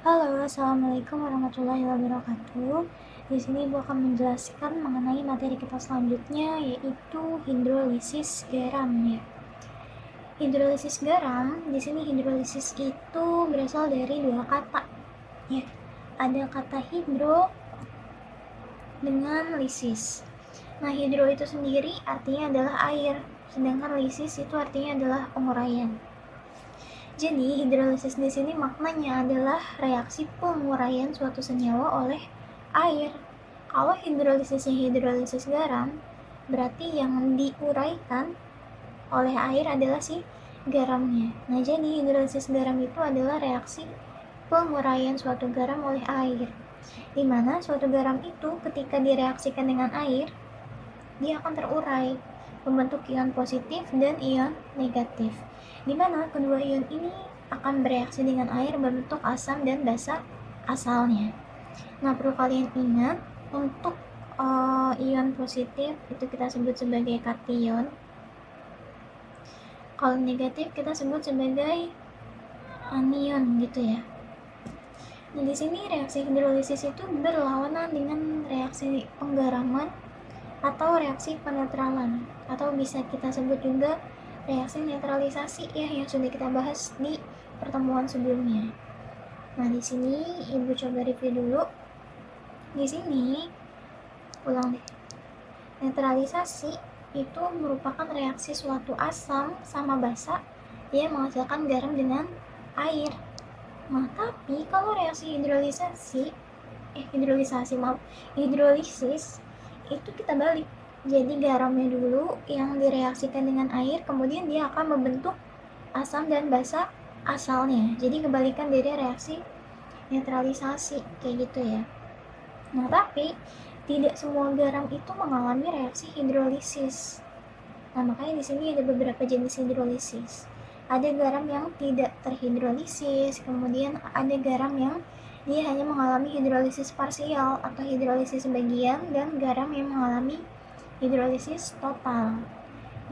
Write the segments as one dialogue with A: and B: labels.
A: Halo, assalamualaikum warahmatullahi wabarakatuh. Di sini Ibu akan menjelaskan mengenai materi kita selanjutnya, yaitu hidrolisis garam ya. Hidrolisis garam, di sini hidrolisis itu berasal dari dua kata ya. Ada kata hidro dengan lisis. Nah, hidro itu sendiri artinya adalah air, sedangkan lisis itu artinya adalah penguraian. Jadi, hidrolisis di sini maknanya adalah reaksi penguraian suatu senyawa oleh air. Kalau hidrolisisnya hidrolisis garam, berarti yang diuraikan oleh air adalah si garamnya. Nah, jadi hidrolisis garam itu adalah reaksi penguraian suatu garam oleh air. Di mana suatu garam itu ketika direaksikan dengan air, dia akan terurai membentuk ion positif dan ion negatif, di mana kedua ion ini akan bereaksi dengan air berbentuk asam dan basa asalnya. Nah, perlu kalian ingat untuk ion positif itu kita sebut sebagai kation. Kalau negatif kita sebut sebagai anion gitu ya. Nah, di sini reaksi hidrolisis itu berlawanan dengan reaksi penggaraman atau reaksi penetralan, atau bisa kita sebut juga reaksi netralisasi ya, yang sudah kita bahas di pertemuan sebelumnya. Nah, di sini Ibu coba review dulu. Di sini ulang deh. Netralisasi itu merupakan reaksi suatu asam sama basa yang menghasilkan garam dengan air. Nah, tapi kalau reaksi hidrolisis itu kita balik. Jadi garamnya dulu yang direaksikan dengan air, kemudian dia akan membentuk asam dan basa asalnya. Jadi kebalikan dari reaksi netralisasi kayak gitu ya. Nah, tapi tidak semua garam itu mengalami reaksi hidrolisis. Nah, makanya di sini ada beberapa jenis hidrolisis. Ada garam yang tidak terhidrolisis, kemudian ada garam yang dia hanya mengalami hidrolisis parsial atau hidrolisis sebagian, dan garam yang mengalami hidrolisis total.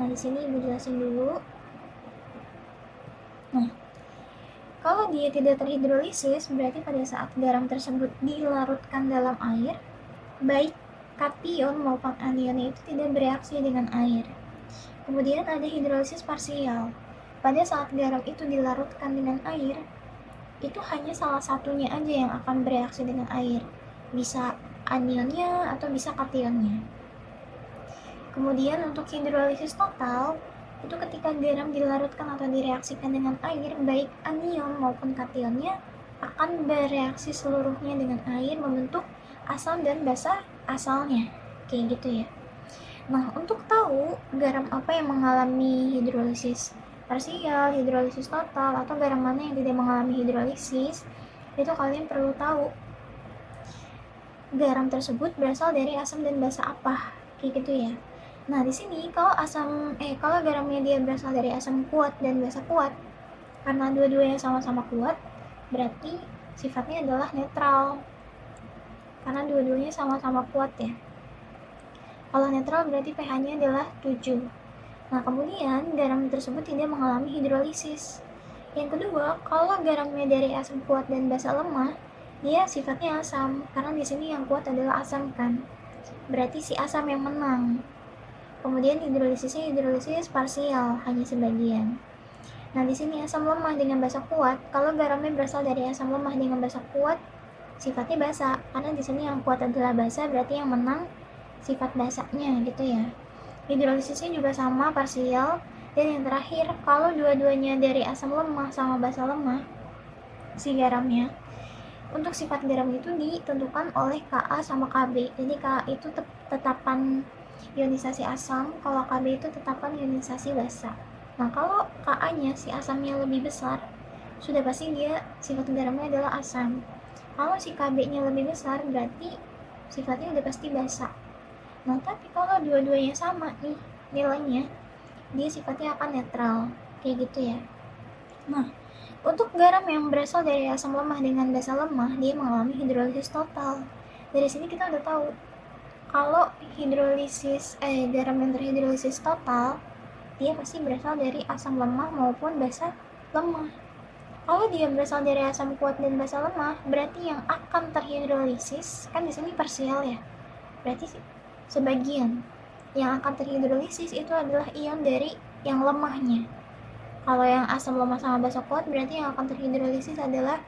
A: Nah, di sini Ibu jelasin dulu. Nah, kalau dia tidak terhidrolisis, berarti pada saat garam tersebut dilarutkan dalam air, baik kation maupun anionnya itu tidak bereaksi dengan air. Kemudian ada hidrolisis parsial. Pada saat garam itu dilarutkan dengan air, itu hanya salah satunya aja yang akan bereaksi dengan air. Bisa anionnya atau bisa kationnya. Kemudian untuk hidrolisis total, itu ketika garam dilarutkan atau direaksikan dengan air, baik anion maupun kationnya akan bereaksi seluruhnya dengan air membentuk asam dan basa asalnya. Kayak gitu ya. Nah, untuk tahu garam apa yang mengalami hidrolisis parsial, hidrolisis total, atau garam mana yang tidak mengalami hidrolisis, itu kalian perlu tahu garam tersebut berasal dari asam dan basa apa, kayak gitu ya. Nah, di sini kalau garamnya dia berasal dari asam kuat dan basa kuat, karena dua-duanya sama-sama kuat, berarti sifatnya adalah netral. Karena dua-duanya sama-sama kuat ya. Kalau netral berarti pH-nya adalah 7. Nah, kemudian garam tersebut tidak mengalami hidrolisis. Yang kedua, kalau garamnya dari asam kuat dan basa lemah, dia sifatnya asam, karena di sini yang kuat adalah asam kan. Berarti si asam yang menang. Kemudian hidrolisisnya hidrolisis parsial, hanya sebagian. Nah, di sini asam lemah dengan basa kuat. Kalau garamnya berasal dari asam lemah dengan basa kuat, sifatnya basa, karena di sini yang kuat adalah basa, berarti yang menang sifat basanya gitu ya. Hidrolisisnya juga sama, parsial. Dan yang terakhir, kalau dua-duanya dari asam lemah sama basa lemah, si garamnya, untuk sifat garam itu ditentukan oleh Ka sama Kb. Jadi Ka itu tetapan ionisasi asam, kalau Kb itu tetapan ionisasi basa. Nah, kalau Ka-nya si asamnya lebih besar, sudah pasti dia sifat garamnya adalah asam. Kalau si Kb-nya lebih besar, berarti sifatnya udah pasti basa. Nah, tapi kalau dua-duanya sama nih nilainya, dia sifatnya akan netral, kayak gitu ya. Nah, untuk garam yang berasal dari asam lemah dengan basa lemah, dia mengalami hidrolisis total. Dari sini kita udah tahu kalau garam yang terhidrolisis total, dia pasti berasal dari asam lemah maupun basa lemah. Kalau dia berasal dari asam kuat dan basa lemah, berarti yang akan terhidrolisis, kan di sini parsial ya, berarti sebagian yang akan terhidrolisis itu adalah ion dari yang lemahnya. Kalau yang asam lemah sama basa kuat, berarti yang akan terhidrolisis adalah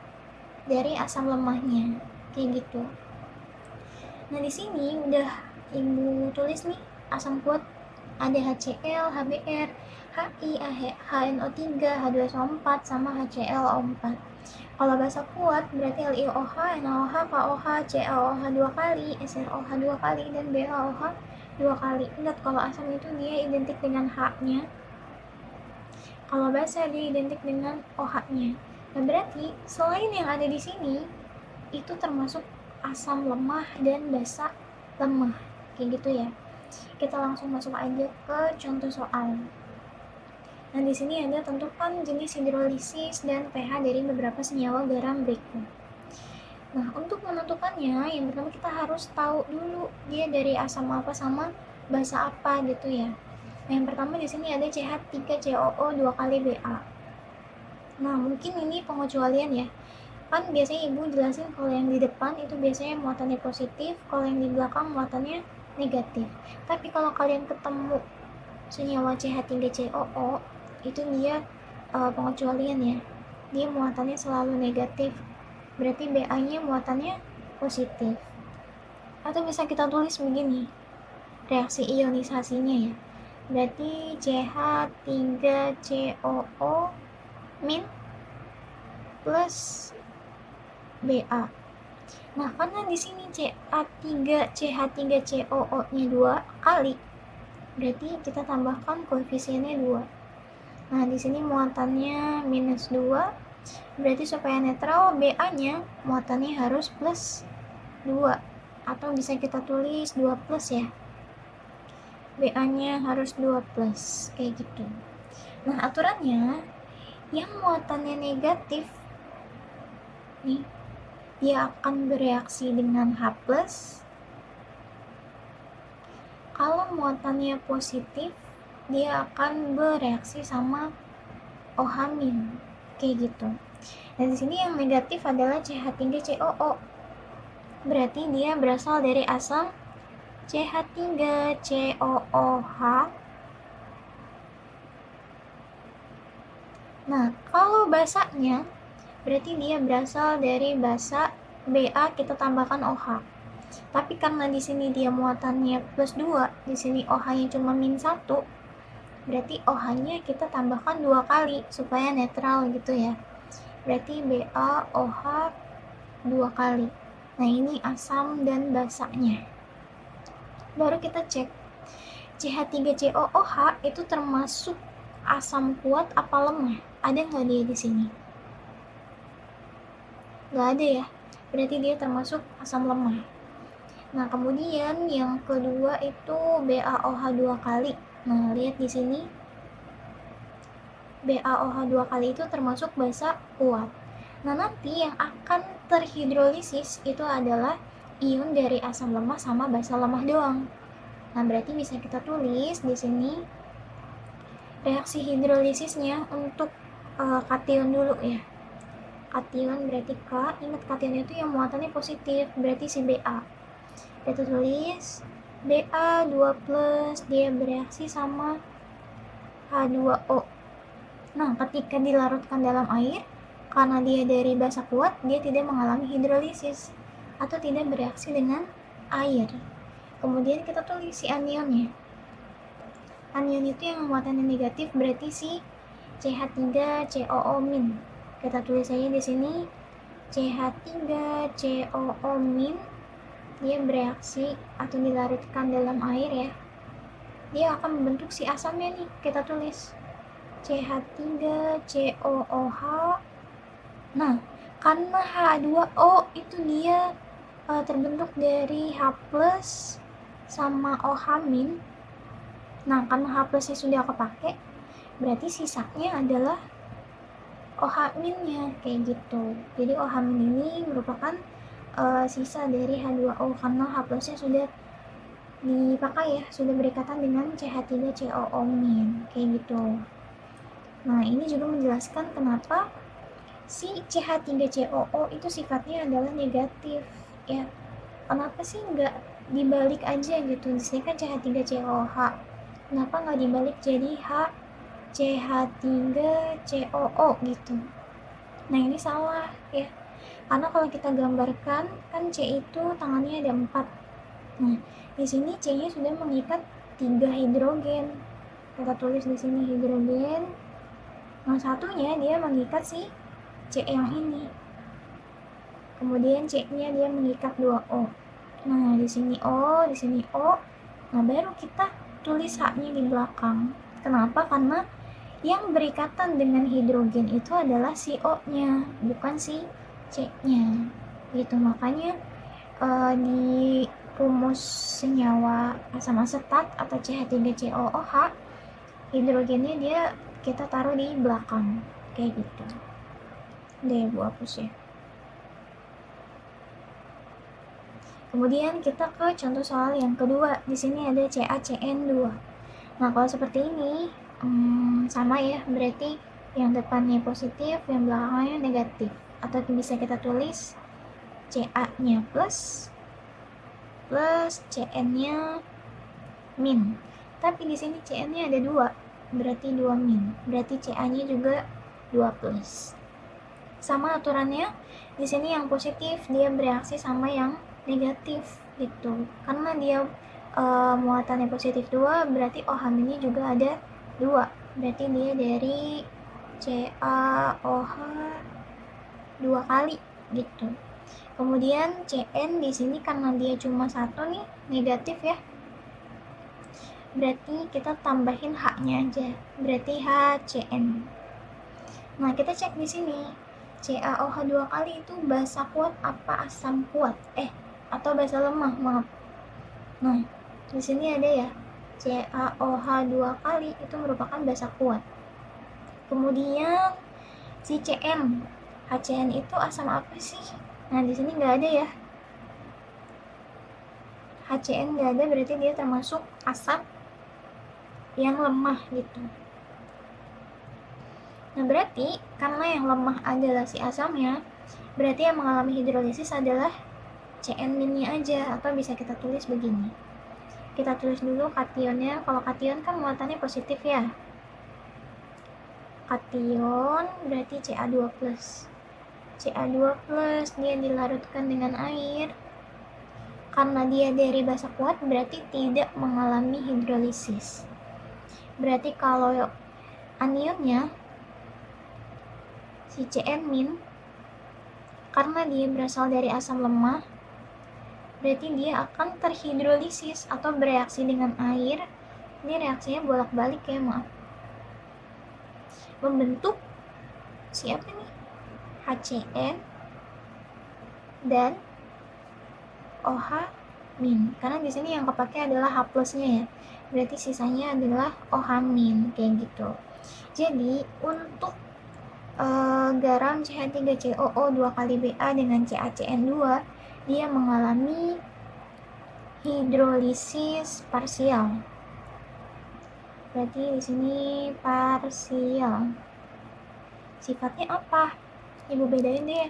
A: dari asam lemahnya, kayak gitu. Nah di sini udah ibu tulis nih asam kuat ada HCl, HBr, HI, HNO3, H2SO4 sama HClO4. Kalau basa kuat berarti LiOH, NaOH, KOH, CaOH 2 kali, SrOH 2 kali, dan BaOH 2 kali. Ingat kalau asam itu dia identik dengan H-nya. Kalau basa dia identik dengan OH-nya. Nah, berarti selain yang ada di sini itu termasuk asam lemah dan basa lemah. Kayak gitu ya. Kita langsung masuk aja ke contoh soal. Nah, di sini ada tentukan jenis hidrolisis dan pH dari beberapa senyawa garam berikut. Nah, untuk menentukannya, yang pertama kita harus tahu dulu dia dari asam apa sama basa apa gitu ya. Nah, yang pertama di sini ada CH3COO 2 kali Ba. Nah, mungkin ini pengecualian ya. Kan biasanya ibu jelasin kalau yang di depan itu biasanya muatannya positif, kalau yang di belakang muatannya negatif. Tapi kalau kalian ketemu senyawa CH3COO itu dia pengecualian ya, dia muatannya selalu negatif, berarti Ba-nya muatannya positif. Atau bisa kita tulis begini reaksi ionisasinya ya, berarti CH3COO min plus Ba. Nah, karena di sini CH3COO-nya 2 kali, berarti kita tambahkan koefisiennya 2. Nah, di sini muatannya minus 2, berarti supaya netral Ba-nya muatannya harus plus 2. Atau bisa kita tulis 2 plus ya. Ba-nya harus 2 plus, kayak gitu. Nah, aturannya yang muatannya negatif nih, dia akan bereaksi dengan H+. Kalau muatannya positif, dia akan bereaksi sama OH-, kayak gitu. Dan di sini yang negatif adalah CH3COO. Berarti dia berasal dari asam CH3COOH. Nah, kalau basanya berarti dia berasal dari basa Ba kita tambahkan OH. Tapi karena di sini dia muatannya plus 2, di sini OH-nya cuma min 1, berarti OH-nya kita tambahkan 2 kali supaya netral gitu ya. Berarti BaOH 2 kali. Nah, ini asam dan basanya. Baru kita cek CH3COOH itu termasuk asam kuat apa lemah? Ada nggak dia di sini? Nggak ada ya. Berarti dia termasuk asam lemah. Nah, kemudian yang kedua itu BaOH 2 kali. Nah, lihat di sini. BaOH 2 kali itu termasuk basa kuat. Nah, nanti yang akan terhidrolisis itu adalah ion dari asam lemah sama basa lemah doang. Nah, berarti bisa kita tulis di sini reaksi hidrolisisnya untuk kation dulu ya. Kation berarti K, ingat kation itu yang muatannya positif, berarti si Ba. Kita tulis Ba 2 plus, dia bereaksi sama H2O. Nah, ketika dilarutkan dalam air, karena dia dari basa kuat, dia tidak mengalami hidrolisis atau tidak bereaksi dengan air. Kemudian kita tulis si anionnya. Anion itu yang muatannya negatif, berarti si CH3COO-. Kita tulis saja di sini CH3COO-, dia bereaksi atau dilarutkan dalam air ya. Dia akan membentuk si asamnya nih. Kita tulis CH3COOH. Nah, karena H2O itu dia terbentuk dari H+ sama OH-. Nah, karena H+-nya sudah kepake, berarti sisanya adalah OH-nya, kayak gitu. Jadi OH- ini merupakan sisa dari H2O karena H+-nya sudah dipakai ya, sudah berikatan dengan CH3COO-, kayak gitu. Nah, ini juga menjelaskan kenapa si CH3COO itu sifatnya adalah negatif ya. Kenapa sih nggak dibalik aja gitu? Di sini kan CH3COH, kenapa nggak dibalik jadi CH3COO gitu? Nah ini salah ya, karena kalau kita gambarkan kan C itu tangannya ada 4. Nah di sini C-nya sudah mengikat 3 hidrogen. Kita tulis di sini hidrogen. Nah satunya dia mengikat si C yang ini. Kemudian C-nya dia mengikat 2O. Nah di sini O, di sini O. Nah baru kita tulis H-nya di belakang. Kenapa? Karena yang berikatan dengan hidrogen itu adalah si O-nya, bukan si C-nya. Gitu, makanya di rumus senyawa asam asetat atau CH3COOH, hidrogennya dia kita taruh di belakang kayak gitu. Udah ya Bu, hapus ya. Kemudian kita ke contoh soal yang kedua. Di sini ada CaCN2. Nah kalau seperti ini sama ya, berarti yang depannya positif, yang belakangnya negatif. Atau bisa kita tulis Ca-nya plus Cn-nya min. Tapi di sini Cn-nya ada 2, berarti 2 min. Berarti Ca-nya juga 2 plus. Sama aturannya, di sini yang positif dia bereaksi sama yang negatif gitu. Karena dia muatannya positif 2, berarti OH-nya juga ada 2. Berarti dia dari CaOH 2 kali gitu. Kemudian Cn di sini karena dia cuma 1 nih, negatif ya. Berarti kita tambahin H-nya aja. Berarti HCN. Nah, kita cek di sini. CaOH 2 kali itu basa kuat apa asam kuat? Atau basa lemah, maaf. Nah, di sini ada ya. CaOH 2 kali itu merupakan basa kuat. Kemudian si Cn, HCN itu asam apa sih? Nah, di sini nggak ada ya. HCN nggak ada, berarti dia termasuk asam yang lemah gitu. Nah, berarti karena yang lemah adalah si asamnya, berarti yang mengalami hidrolisis adalah Cn-nya aja, atau bisa kita tulis begini. Kita tulis dulu kationnya. Kalau kation kan muatannya positif ya. Kation berarti Ca2+. Ca2+ dia dilarutkan dengan air. Karena dia dari basa kuat, berarti tidak mengalami hidrolisis. Berarti kalau anionnya si Cn-, karena dia berasal dari asam lemah, berarti dia akan terhidrolisis atau bereaksi dengan air. Ini reaksinya bolak-balik ya, maaf. Membentuk siapa nih? HCN dan OH-, karena di sini yang kepake adalah H+-nya ya. Berarti sisanya adalah OH- kayak gitu. Jadi untuk garam CH3COO 2 kali Ba dengan CaCN2 dia mengalami hidrolisis parsial. Berarti di sini parsial. Sifatnya apa? Ibu bedain deh.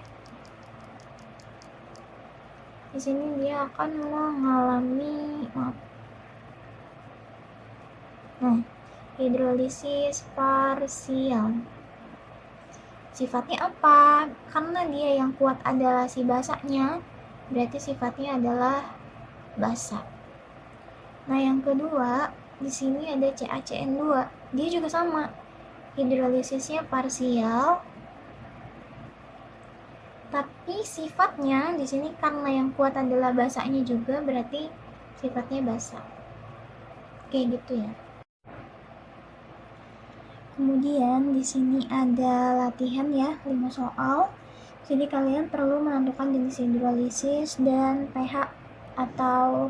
A: Di sini dia akan mengalami hidrolisis parsial. Sifatnya apa? Karena dia yang kuat adalah si basanya, berarti sifatnya adalah basa. Nah, yang kedua, di sini ada CaCN2. Dia juga sama. Hidrolisisnya parsial. Tapi sifatnya di sini karena yang kuat adalah basanya juga, berarti sifatnya basa. Kayak gitu ya. Kemudian di sini ada latihan ya, 5 soal. Jadi kalian perlu menentukan jenis hidrolisis dan pH, atau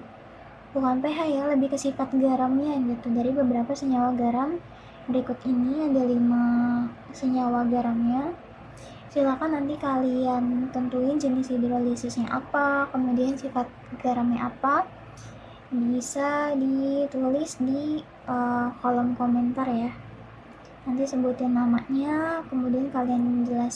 A: bukan pH ya, lebih ke sifat garamnya gitu. Dari beberapa senyawa garam berikut ini ada 5 senyawa garamnya. Silakan nanti kalian tentuin jenis hidrolisisnya apa, kemudian sifat garamnya apa. Bisa ditulis di kolom komentar ya. Nanti sebutin namanya, kemudian kalian jelasin